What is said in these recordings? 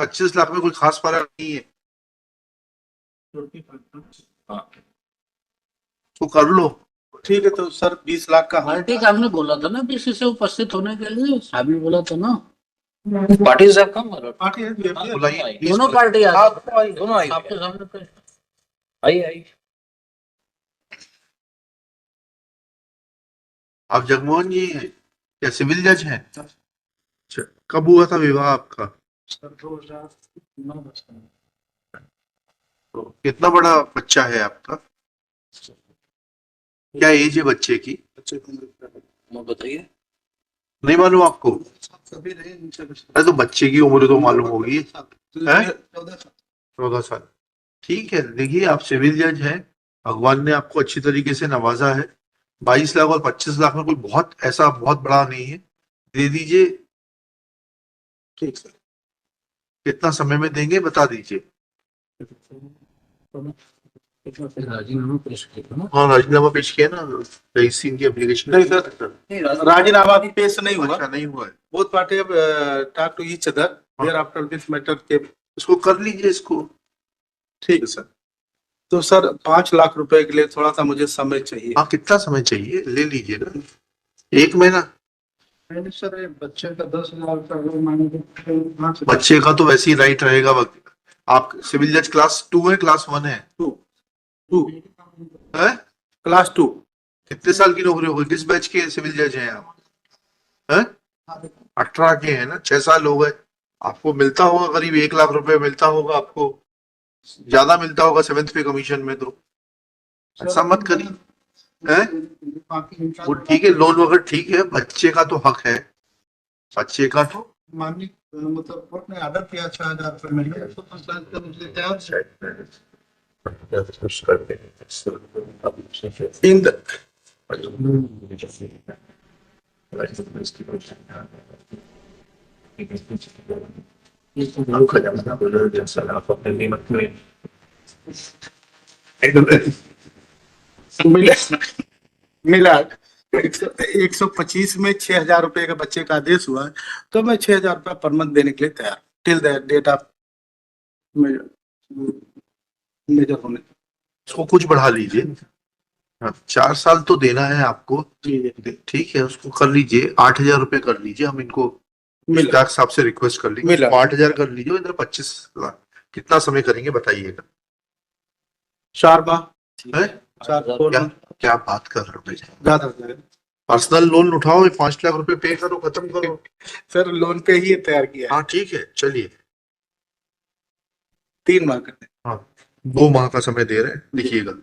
25 लाख में कोई खास फर्क नहीं है, तो कर लो। ठीक है, तो सर 20 लाख का पार्टी का हमने बोला था ना पीसी से उपस्थित होने के लिए, साहब बोला था ना। पार्टी साहब कम पार्टी है, बुलाइए, दोनों पार्टी दोनों आई आपके सामने पे आई। आप जगमोहन जी क्या सिविल जज हैं? अच्छा, कब हुआ था विवाह आपका? सर 2009 तो कितना बड़ा बच्चा है आपका? क्या एज है बच्चे की? बताइए। नहीं मालूम आपको? अरे तो बच्चे की उम्र तो मालूम होगी, 14 साल। ठीक है, देखिए आप सिविल जज हैं, भगवान ने आपको अच्छी तरीके से नवाजा है। 22 लाख और 25 लाख में कोई बहुत ऐसा बहुत बड़ा नहीं है, दे दीजिए। ठीक सर। कितना समय में देंगे बता दीजिए। राजीनामा पेश किया ना? हाँ, राजीनामा पेश किया ना, रईसीन की एप्लीकेशन। नहीं सर, राजीनामा अभी पेश नहीं हुआ। अच्छा, नहीं हुआ है। बोथ पार्टी अब talk to each other there after this matter के। इसको कर लीजिए इसको। ठीक है सर। तो सर 5 लाख रुपए के लिए थोड़ा सा मुझे समय चाहिए। हाँ, कितना समय चाहिए ले लीजिए ना, 1 महीना। सर बच्चे का 10,000 का अगर माने तो बच्चे का तो वैसे ही राइट रहेगा। आप सिविल जज क्लास 2 है, क्लास 1 है? टू है? क्लास 2। कितने साल की नौकरी होगी? किस बैच के सिविल जज हैं आप? हैं? 18 के हैं ना, 6 साल हो गए। आपको मिलता होगा करीब 1 लाख रुपए मिलता होगा, आपको ज्यादा मिलता होगा 7th पे कमीशन में। तो ऐसा मत करिए, हैं? वो ठीक है, लोन वगैरह ठीक है, बच्चे का तो हक है, बच्चे का तो माननीय मतलब कोर्ट ने ऑर्डर किया 6,000 रुपए मिले तो इन द मिला 125 में 6,000 रुपए का बच्चे का आदेश हुआ है, तो मैं 6,000 रुपया पर मंथ देने के लिए तैयार till the date of major होने। उसको कुछ बढ़ा लीजिए। 4 साल तो देना है आपको, ठीक है, उसको कर लीजिए 8,000 रुपए कर लीजिए। हम इनको मुश्ताक साहब से रिक्वेस्ट कर लेंगे, 8,000 कर लीजिए, इधर 25 लाख। कितना समय करेंगे बताइएगा? 4 माह है? क्या बात कर रहे हो? ज्यादा पर्सनल लोन उठाओ, 5 लाख रुपए पे करो, खत्म करो। सर लोन पे ही तैयार किया है। हाँ ठीक है, चलिए 3 माह करते। हाँ, 2 माह का समय दे रहे हैं, लिखिएगा।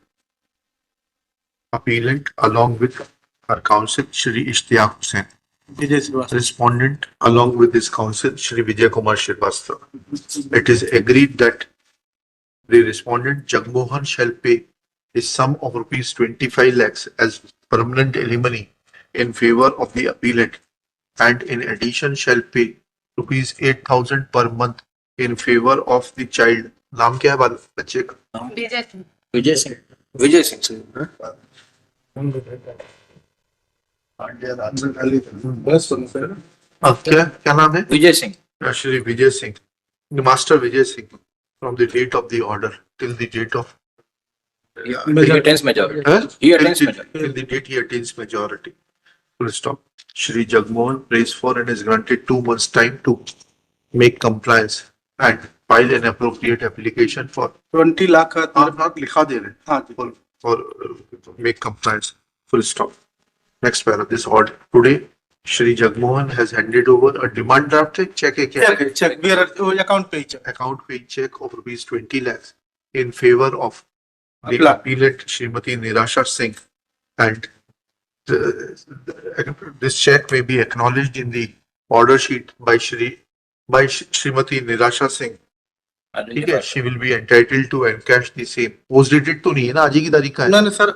Appellant along with her counsel Shri Ishtiaq Hussain, respondent along with his counsel Shri Vijay Kumar Srivastava. It is agreed that the respondent Jagmohan shall pay a sum of rupees 25 lakhs as permanent alimony in favor of the appellant, and in addition shall pay rupees 8,000 per month in favor of the child. नाम क्या है बच्चे का? विजय सिंह। विजय सिंह क्या नाम है? Vijay Singh. Shri Vijay Singh, Master Vijay Singh, from the date of the order till the date of He attains majority. He attains majority. till the date he attains majority. Full stop. Shri Jagmohan prays for and is granted 2 months time to make compliance and file an appropriate application for 20 lakh का आप लिखा दे रहे हैं for make compliance. Full stop. Next paragraph. This order today Shri Jagmohan has handed over a demand draft check account pay check of rupees 20 lakhs in favor of the appellant Srimati Nirasha Singh, and this check may be acknowledged in the order sheet by Srimati Nirasha Singh. ठीक है, she will be entitled to encash the same. Post dated तो नहीं है ना, आज ही की तारीख का है? नहीं सर,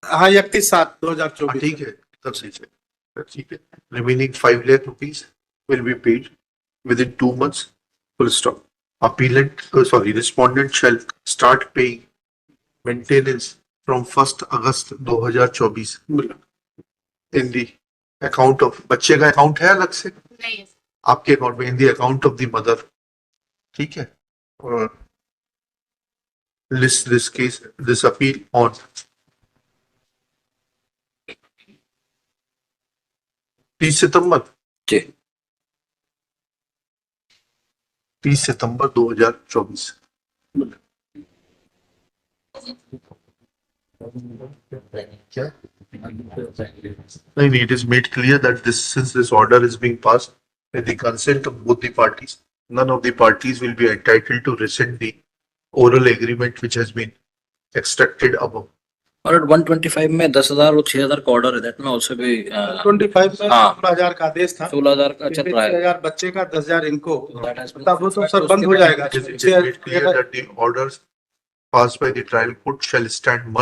हाँ 31/7/2024। ठीक है, तब सही है, ठीक है। Remaining 5 lakh rupees will be paid within 2 months. Full stop. Respondent shall start paying maintenance from 1st August 2024 in the account of बच्चे का अकाउंट है अलग से? नहीं, आपके अकाउंट में, in the account of the mother ठीक है, और list this case, this appeal on 30 सितंबर जी 30 सितंबर 2024। क्या नहीं, it is made clear that this, since this order is being passed with the consent of both the parties, none of the parties will be entitled to rescind the oral agreement which has been extracted above. और 125 में 10,000 और 6,000 का order है, that में also भी 25 में हाँ। 16,000 का आदेश था, 16,000 का चल रहा है। 6,000 बच्चे का 10,000 इनको, That has been- तब वो तो सर बंद हो जाएगा। It is made clear that the orders passed by the trial court shall stand